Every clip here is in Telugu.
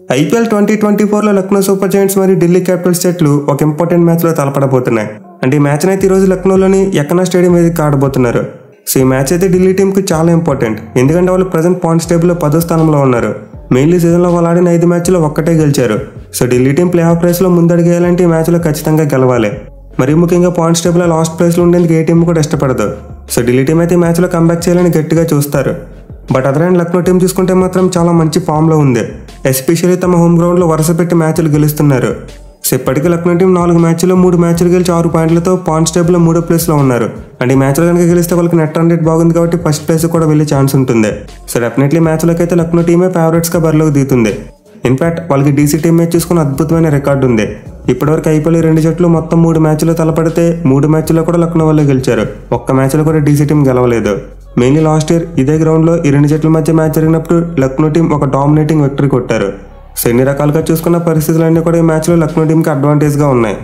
ఐపీఎల్ 2024లో లక్నో సూపర్ జైంట్స్ మరియు ఢిల్లీ క్యాపిటల్స్ జట్లు ఒక ఇంపార్టెంట్ మ్యాచ్లో తలపడబోతున్నాయి. అంటే ఈ మ్యాచ్ అయితే ఈరోజు లక్నోలోని యకనా స్టేడియం వేదికగా ఆడబోతున్నారు. సో ఈ మ్యాచ్ అయితే ఢిల్లీ టీంకి చాలా ఇంపార్టెంట్, ఎందుకంటే వాళ్ళు ప్రజెంట్ పాయింట్స్ టేబుల్లో 10వ స్థానంలో ఉన్నారు. మెయిన్లీ సీజన్లో వాళ్ళు ఆడిన 5 మ్యాచ్లో ఒక్కటే గెలిచారు. So Delhi team playoff రేస్లో ముందడుగేయాలంటే ఈ మ్యాచ్లో ఖచ్చితంగా గెలవాలి. మరి ముఖ్యంగా పాయింట్స్ టేబుల్లో లాస్ట్ ప్లేస్లో ఉండేందుకు ఏ టీం కూడా ఇష్టపడదు. సో ఢిల్లీ టీం అయితే ఈ మ్యాచ్లో కంబ్యాక్ చేయాలని గట్టిగా చూస్తారు. But other and Lucknow team చూసుకుంటే మాత్రం చాలా మంచి ఫామ్లో ఉంది. ఎస్పెషల్లీ తమ హోమ్ గ్రౌండ్లో వరుస పెట్టి మ్యాచ్లు గెలుస్తున్నారు. సో ఇప్పటికీ లక్నో టీం 4 మ్యాచ్ల్లో 3 మ్యాచ్లు గెలిచి 6 పాయింట్లతో పాయింట్స్ టేబుల్లో 3వ ప్లేస్లో ఉన్నారు. అంటే ఈ మ్యాచ్లో కనుక గెలిస్తే వాళ్ళకి నెట్ రన్ రేట్ బాగుంది కాబట్టి ఫస్ట్ ప్లేస్ కూడా వెళ్ళే ఛాన్స్ ఉంటుంది. సో డెఫినెట్లీ మ్యాచ్లోకి అయితే లక్నో టీమే ఫేవరెట్స్గా బరిలోకి దిగుతుంది. ఇన్ఫాక్ట్ వాళ్ళకి డీసీ టీం మ్యాచ్ చూసుకుని అద్భుతమైన రికార్డు ఉంది. ఇప్పటివరకు ఐపీఎల్ 2 జట్లు మొత్తం 3 మ్యాచ్లు తలపడితే 3 మ్యాచ్ల్లో కూడా లక్నో వాళ్ళే గెలిచారు. ఒక్క మ్యాచ్లో కూడా డీసీ టీం గెలవలేదు. మెయిన్లీ లాస్ట్ ఇయర్ ఇదే గ్రౌండ్లో ఈ 2 జట్ల మధ్య మ్యాచ్ జరిగినప్పుడు లక్నో టీం ఒక డామినేటింగ్ విక్టరీ కొట్టారు. సో ఎన్ని రకాలుగా చూసుకున్న పరిస్థితులన్నీ కూడా ఈ మ్యాచ్లో లక్నో టీంకి అడ్వాంటేజ్గా ఉన్నాయి.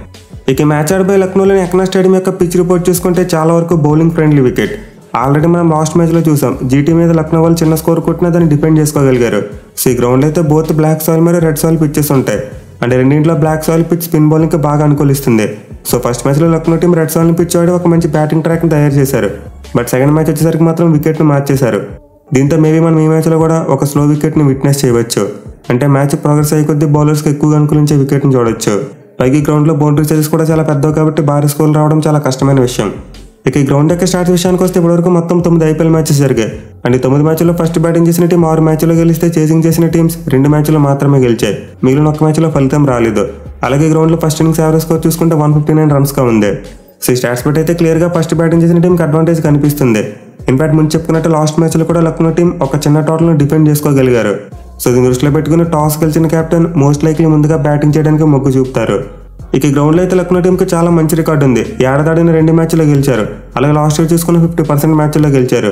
ఇక మ్యాచ్ ఆడిపోయి లక్నోలోని యకనా స్టేడియం యొక్క పిచ్ రిపోర్ట్ చూసుకుంటే చాలా వరకు బౌలింగ్ ఫ్రెండ్లీ వికెట్. ఆల్రెడీ మనం లాస్ట్ మ్యాచ్లో చూసాం, జీటీ మీద లక్నో వాళ్ళు చిన్న స్కోర్ కొట్టినా దాన్ని డిఫెండ్ చేసుకోగలిగారు. సో ఈ గ్రౌండ్ అయితే బోత్ బ్లాక్ సాయిల్ మరియు రెడ్ సాయిల్ పిచ్చెస్ ఉంటాయి. అంటే రెండింటిలో బ్లాక్ సాయిల్ పిచ్ స్పిన్ బౌలింగ్కి బాగా అనుకూలిస్తుంది. సో ఫస్ట్ మ్యాచ్లో Lucknow team red soil pitch ఆడి ఒక మంచి బ్యాటింగ్ ట్రాక్ని తయారు చేశారు. బట్ సెకండ్ మ్యాచ్ వచ్చేసరికి మాత్రం వికెట్ను మార్చేశారు. దీంతో మేబీ మనం ఈ మ్యాచ్లో కూడా ఒక స్లో వికెట్ని విట్నెస్ చేయవచ్చు. అంటే మ్యాచ్ ప్రోగ్రెస్ అయ్యే కొద్దీ బౌలర్స్కి ఎక్కువగా అనుకూలించే వికెట్ని చూడొచ్చు. పైకి గ్రౌండ్లో బౌండరీ చేసేసి కూడా చాలా పెద్దవి కాబట్టి భారీ స్కోర్లు రావడం చాలా కష్టమైన విషయం. ఇక ఈ గ్రౌండ్ యొక్క స్టార్ట్స్ విషయానికి వస్తే ఇప్పటివరకు మొత్తం 9 ఐపీఎల్ మ్యాచెస్ జరిగాయి. అంటే 9 మ్యాచ్లో ఫస్ట్ బ్యాటింగ్ చేసిన టీం 6 మ్యాచ్లో గెలిస్తే చేసింగ్ చేసిన టీమ్స్ 2 మ్యాచ్లో మాత్రమే గెలిచాయి. మిగిలిన 1 మ్యాచ్లో ఫలితం రాలేదు. అలాగే గ్రౌండ్లో ఫస్ట్ ఇన్నింగ్స్ యావరేజ్ స్కోర్ చూసుకుంటే 159 రన్స్గా ఉంది. సో ఈ స్టాట్స్ బట్టి అయితే క్లియర్గా ఫస్ట్ బ్యాటింగ్ చేసిన టీంకి అడ్వాంటేజ్ కనిపిస్తుంది. ఇన్ఫాక్ట్ ముందు చెప్పుకున్నట్టు లాస్ట్ మ్యాచ్లో కూడా లక్నో టీం ఒక చిన్న టోటల్ను డిఫెండ్ చేసుకోగలిగారు. సో దీన్ని దృష్టిలో పెట్టుకుని టాస్ గెలిచిన కెప్టెన్ మోస్ట్ లైక్లీ ముందుగా బ్యాటింగ్ చేయడానికి మొగ్గు చూపుతారు. ఇక గ్రౌండ్లో అయితే లక్నో టీంకి చాలా మంచి రికార్డు ఉంది. ఏడాదిన 2 మ్యాచ్లో గెలిచారు. అలాగే లాస్ట్ ఇయర్ చూసుకున్న 50% మ్యాచ్ల్లో గెలిచారు.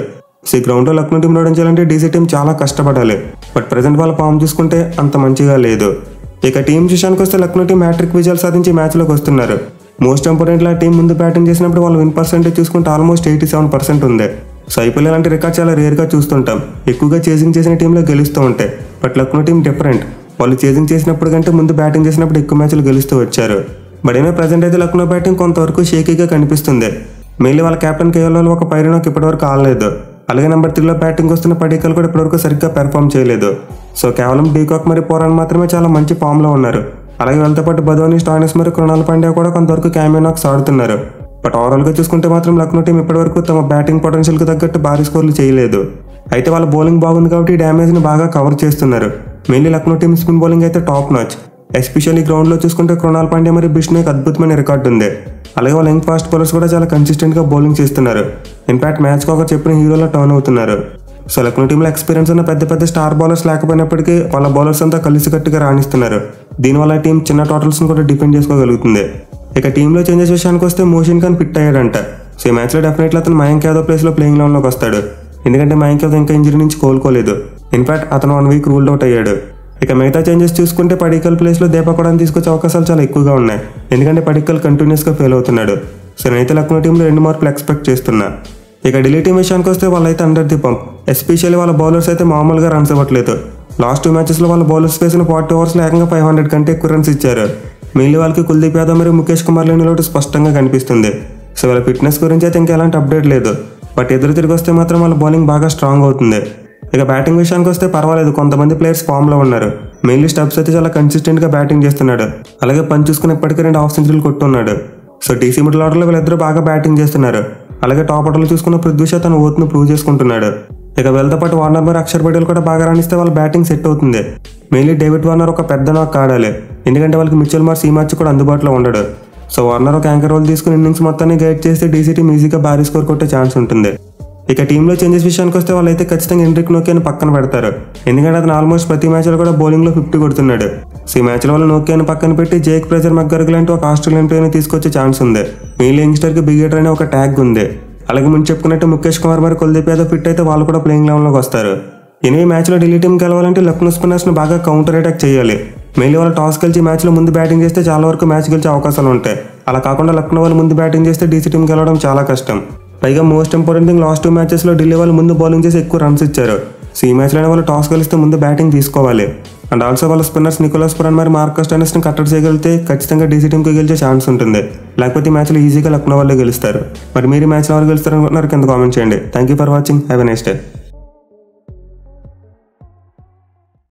సో ఈ గ్రౌండ్లో లక్నో టీం ఓడించాలంటే డీసీ టీం చాలా కష్టపడాలి. బట్ ప్రజెంట్ వాళ్ళ ఫామ్ చూసుకుంటే అంత మంచిగా లేదు. ఇక టీం విషయానికి వస్తే లక్నో టీం హ్యాట్రిక్ విజయాలు సాధించి మ్యాచ్లోకి వస్తున్నారు. మోస్ట్ ఇంపార్టెంట్లా టీం ముందు బ్యాటింగ్ చేసినప్పుడు వాళ్ళ విన్ పర్సెంటేజ్ చూసుకుంటే ఆల్మోస్ట్ 87% ఉంది. సో ఐపీఎల్ లాంటి రికార్డ్ చాలా రేర్గా చూస్తుంటాం. ఎక్కువగా చేసింగ్ చేసిన టీంలో గెలుస్తూ ఉంటాయి. But Lucknow team different. వాళ్ళు చేసింగ్ చేసినప్పుడు కంటే ముందు బ్యాటింగ్ చేసినప్పుడు ఎక్కువ మ్యాచ్లు గెలుస్తూ వచ్చారు. బట్ ఏమో ప్రజెంట్ అయితే లక్నో బ్యాటింగ్ కొంతవరకు షేకీగా కనిపిస్తుంది. మెయిన్లీ వాళ్ళ కెప్టెన్ కేఎల్ ఒక పైరనోకి ఇప్పటివరకు ఆడలేదు. అలాగే నెంబర్ 3లో బ్యాటింగ్ వస్తున్న పడికల్ కూడా ఇప్పటివరకు సరిగ్గా పెర్ఫామ్ చేయలేదు. సో కేవలం డీకాక్ మరియు పోరాన్ మాత్రమే చాలా మంచి ఫామ్లో ఉన్నారు. అలాగే వాళ్ళతో పాటు బధోని, స్టాయినిస్ మరియు కృణాల్ పాండ్యా కూడా కొంతవరకు క్యామియో నాక్స్ ఆడుతున్నారు. బట్ ఓవరాల్గా చూసుకుంటే మాత్రం లక్నో టీం ఇప్పటివరకు తమ బ్యాటింగ్ పొటెన్షియల్కి తగ్గట్టు భారీ స్కోర్లు చేయలేదు. అయితే వాళ్ళ బౌలింగ్ బాగుంది కాబట్టి ఈ డ్యామేజ్ని బాగా కవర్ చేస్తున్నారు. Mainly Lucknow team spin bowling అయితే టాప్ నాచ్. ఎస్పెషల్లీ గ్రౌండ్లో చూసుకుంటే కృణాల్ పాండ్యా మరియు బిష్నోయ్కి అద్భుతమైన రికార్డు ఉంది. అలాగే వాళ్ళ యంగ్ ఫాస్ట్ బౌలర్స్ కూడా చాలా కన్సిస్టెంట్గా బౌలింగ్ చేస్తున్నారు. ఇన్ఫాక్ట్ మ్యాచ్కి ఒకరు చెప్పిన హీరోలో టర్న్ అవుతున్నారు. సో లక్నో టీంలో ఎక్స్పీరియన్స్ ఉన్న పెద్ద స్టార్ బౌలర్స్ లేకపోయినప్పటికీ వాళ్ళ బౌలర్స్ అంతా కలిసికట్టుగా రాణిస్తున్నారు. దీనివల్ల టీం చిన్న టోటల్స్ని కూడా డిఫెండ్ చేసుకోగలుగుతుంది. ఇక టీంలో చేంజెస్ విషయానికి వస్తే మోషన్ ఖాన్ ఫిట్ అయ్యాడంట. సో ఈ మ్యాచ్లో డెఫినెట్లీ అతను మయాంక్ యాదవ్ ప్లేస్లో ప్లేయింగ్ లెవెన్లోకి వస్తాడు. ఎందుకంటే మయాంక్ యాదవ్ ఇంకా ఇంజరీ నుంచి కోలుకోలేదు. ఇన్ఫాక్ట్ అతను 1 వీక్ రూల్డ్ అవుట్ అయ్యాడు. ఇక మిగతా చేంజెస్ చూసుకుంటే పడికల్ ప్లేస్లో దీపక్ తీసుకొచ్చే అవకాశాలు చాలా ఎక్కువగా ఉన్నాయి. ఎందుకంటే పడికల్ కంటిన్యూస్గా ఫెయిల్ అవుతున్నాడు. సో నేనైతే లక్నో టీంలో 2 మార్కులు ఎక్స్పెక్ట్ చేస్తున్నా. ఇక ఢిల్లీ టీం విషయానికి వస్తే వాళ్ళైతే అండర్ ది పంప్. ఎస్పెషల్లీ వాళ్ళ బౌలర్స్ అయితే మామూలుగా రన్స్ ఇవ్వట్లేదు. లాస్ట్ 2 మ్యాచెస్లో వాళ్ళ బౌలర్స్ వేసిన 40 ఓవర్స్లో ఏకంగా 500 కంటే ఎక్కువ రన్స్ ఇచ్చారు. మిగిలిన వాళ్ళకి కుల్దీప్ యాదవ్ మరియు ముఖేష్ కుమార్ లేని లోటు స్పష్టంగా కనిపిస్తుంది. సో వాళ్ళ ఫిట్నెస్ గురించి అయితే ఇంకా ఎలాంటి అప్డేట్ లేదు. బట్ ఎదురు తిరిగి వస్తే మాత్రం వాళ్ళ బౌలింగ్ బాగా స్ట్రాంగ్ అవుతుంది. ఇక బ్యాటింగ్ విషయానికి వస్తే పర్వాలేదు, కొంతమంది ప్లేయర్స్ ఫామ్లో ఉన్నారు. మెయిన్లీ స్టబ్స్ అయితే చాలా కన్సిస్టెంట్గా బ్యాటింగ్ చేస్తున్నాడు. అలాగే పంచ్ చూసుకుని ఇప్పటికీ 2 హాఫ్ సెంచరీలు కొట్టున్నాడు. సో టీసీ మిడిల్ ఆర్డర్లో వీళ్ళిద్దరూ బాగా బ్యాటింగ్ చేస్తున్నారు. అలాగే టాప్ ఆర్డర్లో చూసుకున్న పృథ్వీ షా తన ఓత్ను ప్రూవ్ చేసుకుంటున్నాడు. ఇక వీళ్ళతో పాటు వార్నర్ మరియు అక్షర్ పటేల్ కూడా బాగా రాణిస్తే వాళ్ళ బ్యాటింగ్ సెట్ అవుతుంది. మెయిన్లీ డేవిడ్ వార్నర్ ఒక పెద్ద నాక్ ఆడాలి. ఎందుకంటే వాళ్ళకి మిచెల్ మార్ష్ ఈ మ్యాచ్ కూడా అందుబాటులో ఉండడు. సో వార్నర్ ఒక యాంకర్ రోల్ తీసుకుని ఇన్నింగ్స్ మొత్తాన్ని గైడ్ చేస్తే డీసీ టీం ఈజీగా భారీ స్కోర్ కొట్టే ఛాన్స్ ఉంటుంది. ఇక టీంలో చేంజెస్ విషయానికి వస్తే వాళ్ళైతే ఖచ్చితంగా హెన్రిక్ నోకియాని పక్కన పెడతారు. ఎందుకంటే అతను ఆల్మోస్ట్ ప్రతి మ్యాచ్లో కూడా బౌలింగ్లో 50 కొడుతున్నాడు. సో ఈ మ్యాచ్లో వాళ్ళు నోకియాని పక్కన పెట్టి జేక్ ఫ్రేజర్ మెక్గర్గల్ లాంటి ఒక ఆస్ట్రేలియన్ ప్లేయర్ని తీసుకొచ్చే ఛాన్స్ ఉంది. మెయిన్లీ యంగ్స్టర్కి బిగేటర్ అనే ఒక ట్యాగ్ ఉంది. అలాగే ముందు చెప్పుకున్నట్టు ముఖేష్ కుమార్ మరియు కుల్దీప్ యాదవ్ ఫిట్ అయితే వాళ్ళు కూడా ప్లేయింగ్ లెవెన్లోకి వస్తారు. ఈ మ్యాచ్లో ఢిల్లీ టీం గెలవాలంటే లక్నో స్పిన్నర్స్ని బాగా కౌంటర్ అటాక్ చేయాలి. మెయిన్లీ వాళ్ళు టాస్ గెలిచి మ్యాచ్లో ముందు బ్యాటింగ్ చేస్తే చాలా వరకు మ్యాచ్ గెలిచే అవకాశాలు ఉంటాయి. అలా కాకుండా లక్నో వాళ్ళు ముందు బ్యాటింగ్ చేస్తే డీసీ టీం గెలవడం చాలా కష్టం. పైగా మోస్ట్ ఇంపార్టెంట్ థింగ్ లాస్ట్ 2 మ్యాచెస్లో ఢిల్లీ వాళ్ళు ముందు బౌలింగ్ చేసి ఎక్కువ రన్స్ ఇచ్చారు. సో ఈ మ్యాచ్లోనే వాళ్ళు టాస్ గెలిస్తే ముందు బ్యాటింగ్ తీసుకోవాలి. అండ్ ఆల్సో వాళ్ళ స్పిన్నర్స్ నికోలస్ పురాన్ మరి మార్కస్ స్టోయినిస్ని కట్టడి చేయగలిగితే ఖచ్చితంగా డీసీ టీంకి గెలిచే ఛాన్స్ ఉంటుంది. లేకపోతే ఈ మ్యాచ్లో ఈజీగా లక్నో వాళ్ళే గెలుస్తారు. మరి మీరు ఈ మ్యాచ్లో ఎవరు గెలుస్తారు అనుకుంటున్నారు కింద కామెంట్ చేయండి. Thank you for watching. Have a nice day.